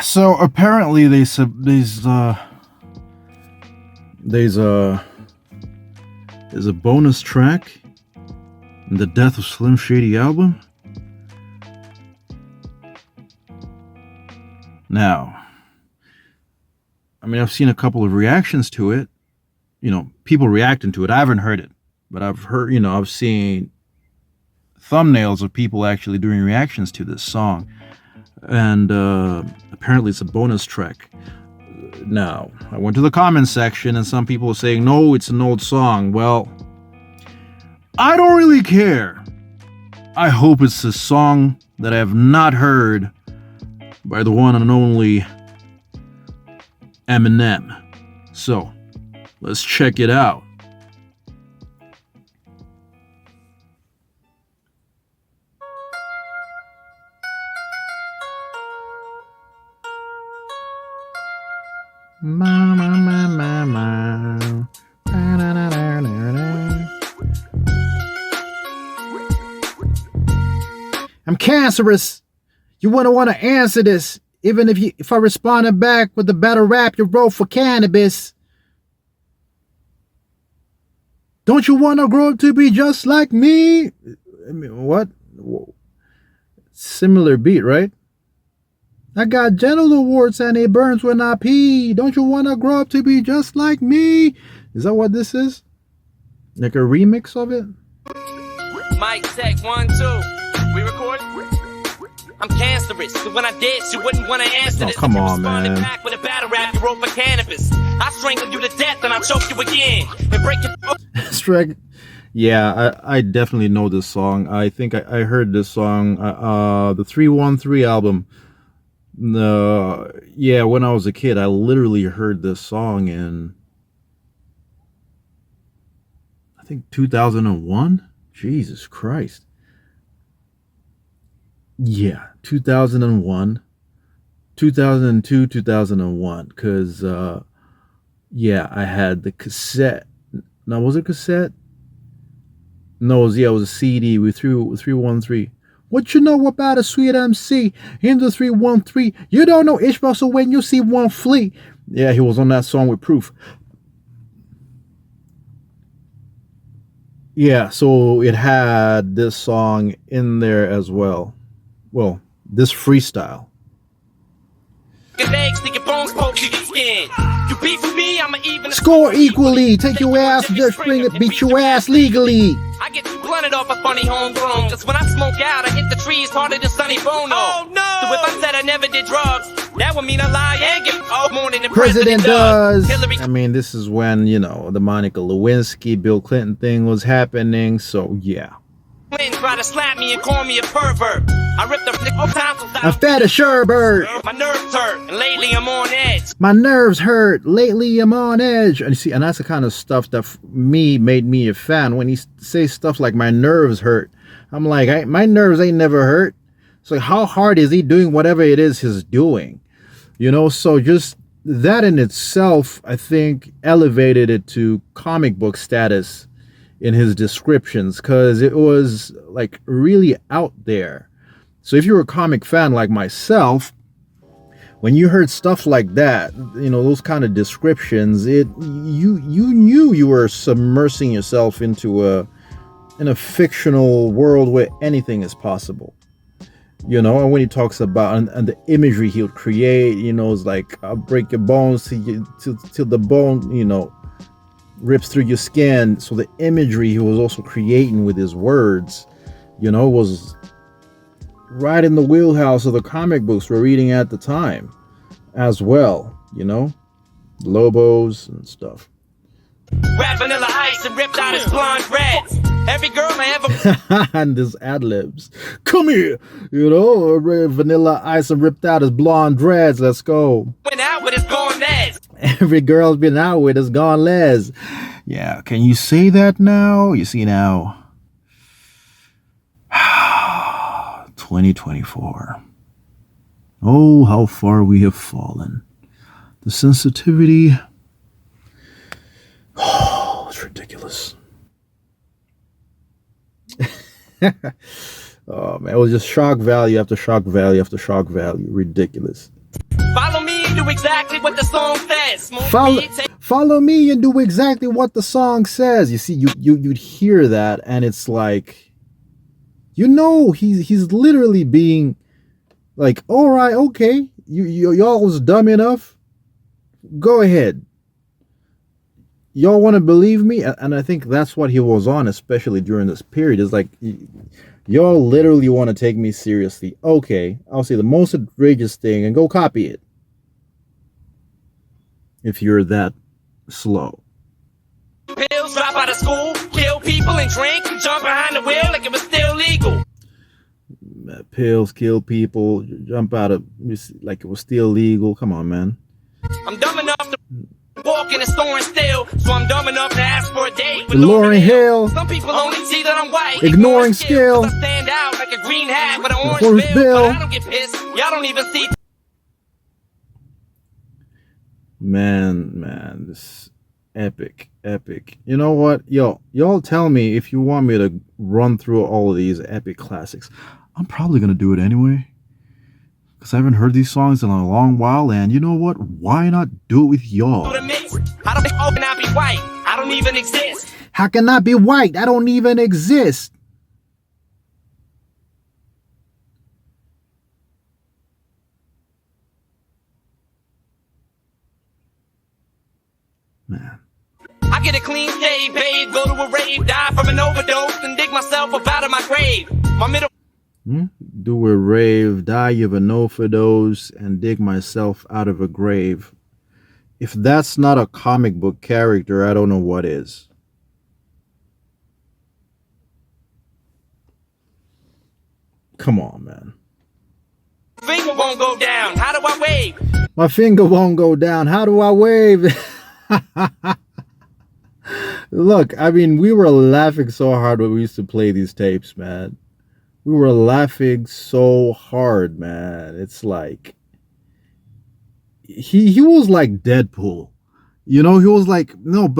So apparently there's a bonus track in the Death of Slim Shady album. Now, I mean, I've seen a couple of reactions to it. You know, people reacting to it. I haven't heard it, but I've seen thumbnails of people actually doing reactions to this song. And apparently it's a bonus track. Now, I went to the comments section and some people were saying, no, it's an old song. Well, I don't really care. I hope it's a song that I have not heard by the one and only Eminem. So, let's check it out. Ma, ma, ma, ma, ma. Da, da, da, da, da, da. I'm cancerous. You wouldn't want to answer this, even if I responded back with the better rap you wrote for cannabis. Don't you want to grow up to be just like me? I mean, what? Similar beat, right? I got genital warts and it burns when I pee. Don't you want to grow up to be just like me? Is that what this is? Like a remix of it? Mic check, 1, 2. We record? I'm cancerous, so when I did, you wouldn't want to answer this. Come on, man. Back with a battle rap you wrote for cannabis. I strangle you to death and I choke you again and break your... Yeah, I definitely know this song. I think I heard this song, the 313 album. Yeah, when I was a kid, I literally heard this song in, I think 2001. Jesus Christ. Yeah, 2001, 2002, 2001. Because, yeah, I had the cassette. Now, was it cassette? No, it was a CD with 313. What you know about a sweet MC in the 313? You don't know Ishmael, so when you see one flee. Yeah, he was on that song with Proof. Yeah, so it had this song in there as well. Well, this freestyle. You beef with me, I'ma even score equally. Take your ass, just bring it, beat your ass legally. I get blunted off a funny homegrown. Just when I smoke out, I hit the trees harder than Sonny Bono. Oh no! So if I said I never did drugs, that would mean I lie and get more than the president does. I mean, this is when, you know, the Monica Lewinsky, Bill Clinton thing was happening. So yeah. Clinton tried to slap me and call me a pervert. I ripped up tonsils out. I fed a sherbert. My nerves hurt, and lately I'm on edge. My nerves hurt. Lately I'm on edge. And you see, and that's the kind of stuff that made me a fan. When he says stuff like my nerves hurt, I'm like, my nerves ain't never hurt. So how hard is he doing whatever it is he's doing? You know, so just that in itself, I think, elevated it to comic book status in his descriptions, because it was like really out there. So if you're a comic fan like myself, when you heard stuff like that, you know, those kind of descriptions, you knew you were submersing yourself into a fictional world where anything is possible. You know, and when he talks about and the imagery he would create, you know, it's like, I'll break your bones till the bone, you know, rips through your skin. So the imagery he was also creating with his words, you know, was right in the wheelhouse of the comic books we're reading at the time as well, you know, Lobos and stuff. Rap Vanilla Ice and ripped out his blonde dreads. Every girl I ever and his ad-libs. Come here, you know, Vanilla Ice and ripped out his blonde dreads. Let's go. Went out with his gone les. Every girl's been out with his gone les. Yeah, can you say that now? You see now. 2024. Oh, how far we have fallen. The sensitivity. Oh, it's ridiculous. Oh man, it was just shock value after shock value after shock value. Ridiculous. Follow me, do exactly what the song says. Follow me and do exactly what the song says. You see, you'd hear that, and it's like, you know, he's literally being like, all right, okay, y'all was dumb enough. Go ahead. Y'all want to believe me? And I think that's what he was on, especially during this period. Is like, y'all literally want to take me seriously. Okay, I'll say the most outrageous thing and go copy it. If you're that slow. Pills, drop out of school, kill people and drink, jump behind the wheel like it was still legal. Pills, kill people, jump out of like it was still legal. Come on, man. I'm dumb enough to walk in the store and steal, so I'm dumb enough to ask for a date with Lauryn Hill. Some people only see that I'm white, ignoring skill. I stand out like a green hat with an orange bill. But I don't get pissed. Y'all don't even see. Man, this epic. You know what? Y'all tell me if you want me to run through all of these epic classics. I'm probably gonna do it anyway, because I haven't heard these songs in a long while, and you know what? Why not do it with y'all? How can I be white? I don't even exist. How can I be white? I don't even exist. Man. I get a clean shave, babe, go to a rave, die from an overdose, and dig myself up out of my grave. My middle. Do a rave, die of an overdose, and dig myself out of a grave. If that's not a comic book character, I don't know what is. Come on, man. Finger won't go down. How do I wave? My finger won't go down. How do I wave? Look, I mean, we were laughing so hard when we used to play these tapes, man. We were laughing so hard, man. It's like he was like Deadpool. You know, he was like not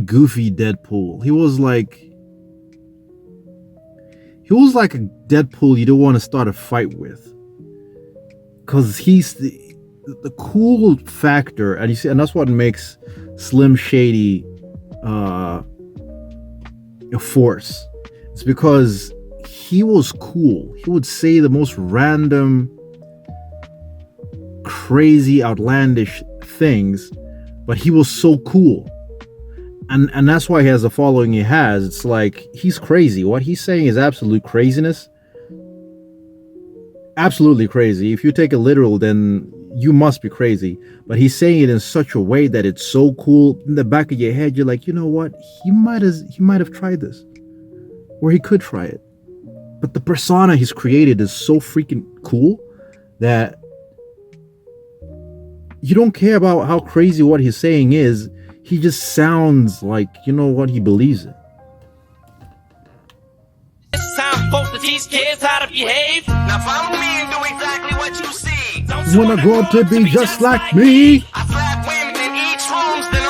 goofy Deadpool. He was like a Deadpool you don't want to start a fight with. Cause he's the cool factor, and you see, and that's what makes Slim Shady a force. It's because he was cool. He would say the most random, crazy, outlandish things, but he was so cool. And that's why he has the following he has. It's like, he's crazy. What he's saying is absolute craziness. Absolutely crazy. If you take it literal, then you must be crazy. But he's saying it in such a way that it's so cool. In the back of your head, you're like, you know what? He might have tried this. Or he could try it. But the persona he's created is so freaking cool that you don't care about how crazy what he's saying is. He just sounds like, you know what, he believes in. This is how I'm supposed to teach kids how to behave. Now follow me and do exactly what you see. Don't you wanna grow up to be just like me? I slap women in each room's then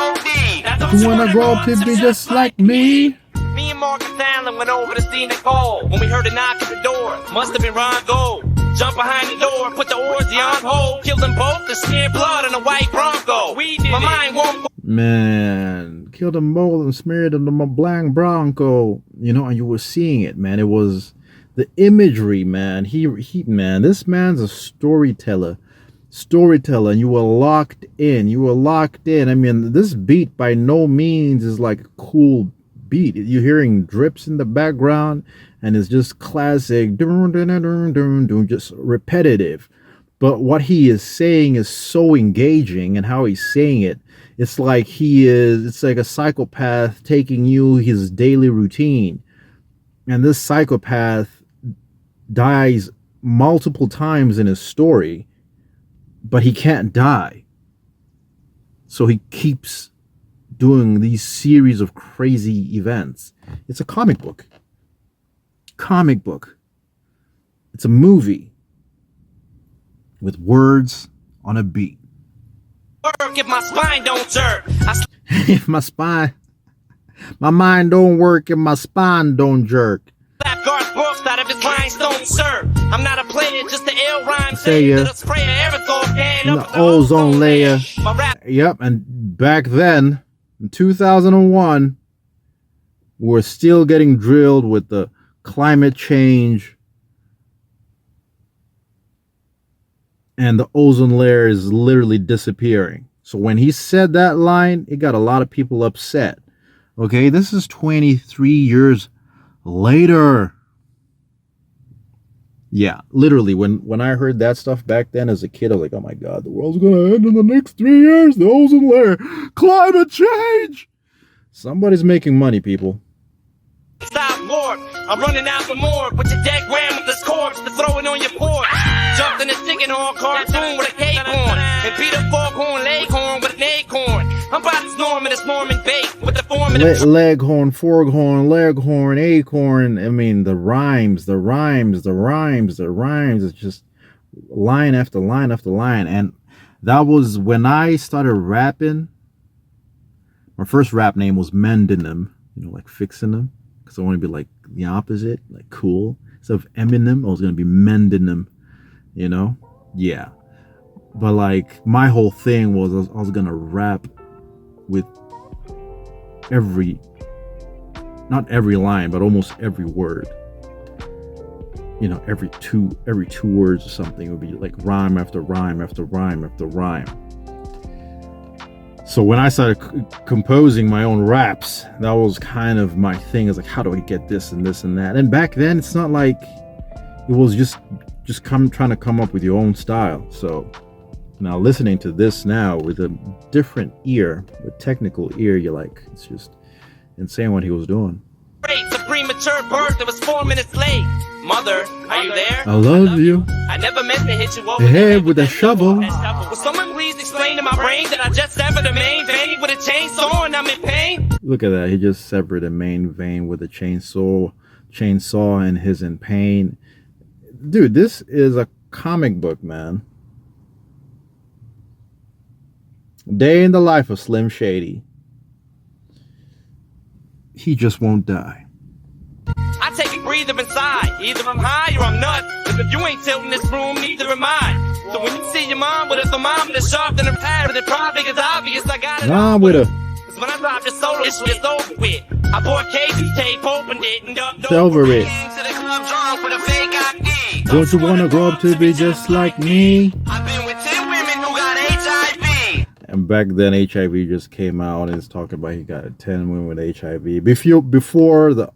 OD. You wanna grow up to be just like me? Me and Marcus Allen went over to see Nicole when we heard a knock at the door. Must have been Ron Gold. Jump behind the door, put the Orgy on hold, killed them both, and smeared blood on a white Bronco. My mind won't. Man, killed them both and smeared on the black Bronco. You know, and you were seeing it, man. It was the imagery, man. Man, this man's a storyteller, and you were locked in. I mean, this beat by no means is like a cool beat. You're hearing drips in the background, and it's just classic, just repetitive. But what he is saying is so engaging, and how he's saying it, it's like it's like a psychopath taking you his daily routine. And this psychopath dies multiple times in his story, but he can't die. So he keeps doing these series of crazy events. It's a comic book. It's a movie with words on a beat. Work if my spine don't jerk. If my mind don't work, if my spine don't jerk. Slap Garth Brooks out of his rhinestone shirt. I'm not a player, just the ill rhyme Say sayer. ya. The spray of aerosol can In up the ozone layer. My rap Yep, and back then, in 2001, we're still getting drilled with the climate change, and the ozone layer is literally disappearing. So when he said that line, it got a lot of people upset. Okay, this is 23 years later. Yeah, literally, when I heard that stuff back then as a kid, I was like, oh my God, the world's gonna end in the next 3 years. The ozone layer, climate change. Somebody's making money, people. stop more. I'm running out for more. Put your dead grandmother's corpse to throw it on your porch. Jumped in a chicken horn cartoon with a cake horn. And Peter Foghorn Leghorn with an acorn. I'm about to storm in this Mormon bait with the form of the Leghorn, foghorn, leghorn, acorn. I mean, the rhymes. It's just line after line after line. And that was when I started rapping. My first rap name was Mending Them, like fixing them. Because I want to be like the opposite, like cool. Instead of Eminem, I was going to be Mending Them, Yeah. But like, my whole thing was I was going to rap with not every line, but almost every word. Every two words or something would be like rhyme after rhyme after rhyme after rhyme. So when I started composing my own raps, that was kind of my thing. It's like, how do I get this and this and that? And back then, it's not like it was just trying to come up with your own style. So now listening to this now with a different ear, with technical ear, you're like, it's just insane what he was doing. rates of premature birth that was 4 minutes late. Mother, are you there? I love you. I never meant to hit you over The head with a shovel. Will someone please explain to my brain that I just severed the main vein with a chainsaw and I'm in pain? Look at that. He just severed a main vein with a chainsaw, and he's in pain. Dude, this is a comic book, man. Day in the life of Slim Shady. He just won't die. I take a breather inside. Either I'm high or I'm nuts. Cause if you ain't tilting this room, neither am I. So when you see your mom with a thermometer sharp than a pad, it probably is obvious I got it. Nah, with a Cause when I drop the solo, it's over with. I bought Casey's tape, opened it, and dumped over it. To the club drunk with a fake ID. Don't you wanna grow up to be just like me? I've been with 10 women who got HIV. And back then, HIV just came out and it's talking about he got 10 women with HIV. Before the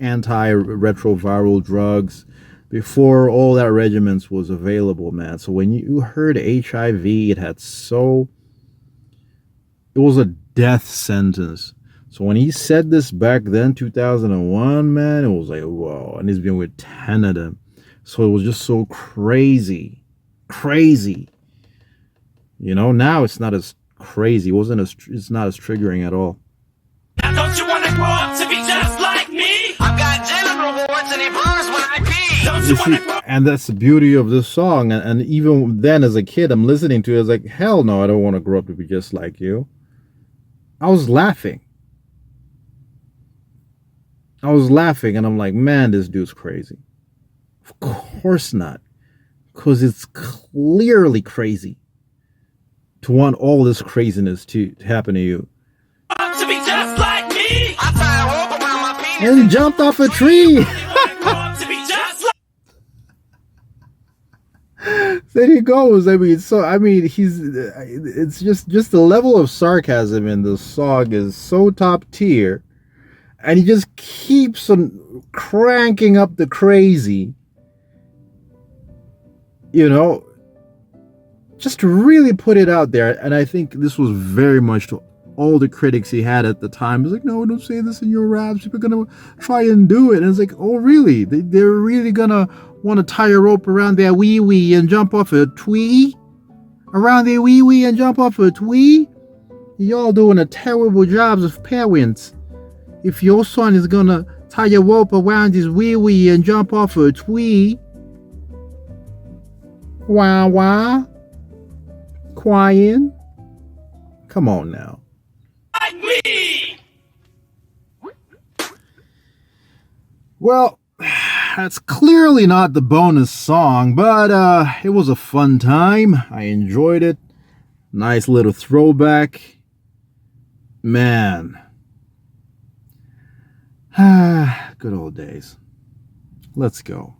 antiretroviral drugs, before all that regimens was available, man. So when you heard HIV, it was a death sentence. So when he said this back then, 2001, man, it was like, whoa. And he's been with 10 of them. So it was just so crazy. Now it's not as crazy. It's not as triggering at all. Now don't you wanna grow up to be just like me? I've got genital warts and it burns when I pee. Don't you wanna grow up? And that's the beauty of this song. And even then, as a kid, I'm listening to it. It's like, hell no, I don't want to grow up to be just like you. I was laughing. And I'm like, man, this dude's crazy. Of course not. Because it's clearly crazy to want all this craziness to happen to you. To be just like me. I tied a rope around my penis And jumped off a tree. to be just like. There he goes. It's just the level of sarcasm in the song is so top tier. And he just keeps on cranking up the crazy. Just to really put it out there. And I think this was very much to all the critics he had at the time. It's like, no, don't say this in your raps. People are going to try and do it. And it's like, oh, really? They're really going to want to tie a rope around their wee-wee and jump off a twee? Around their wee-wee and jump off a twee? Y'all doing a terrible job of parents. If your son is going to tie a rope around his wee-wee and jump off a twee, wah. Crying? Come on now. Like me. Well, That's clearly not the bonus song, but it was a fun time. I enjoyed it. Nice little throwback. Man. Good old days. Let's go.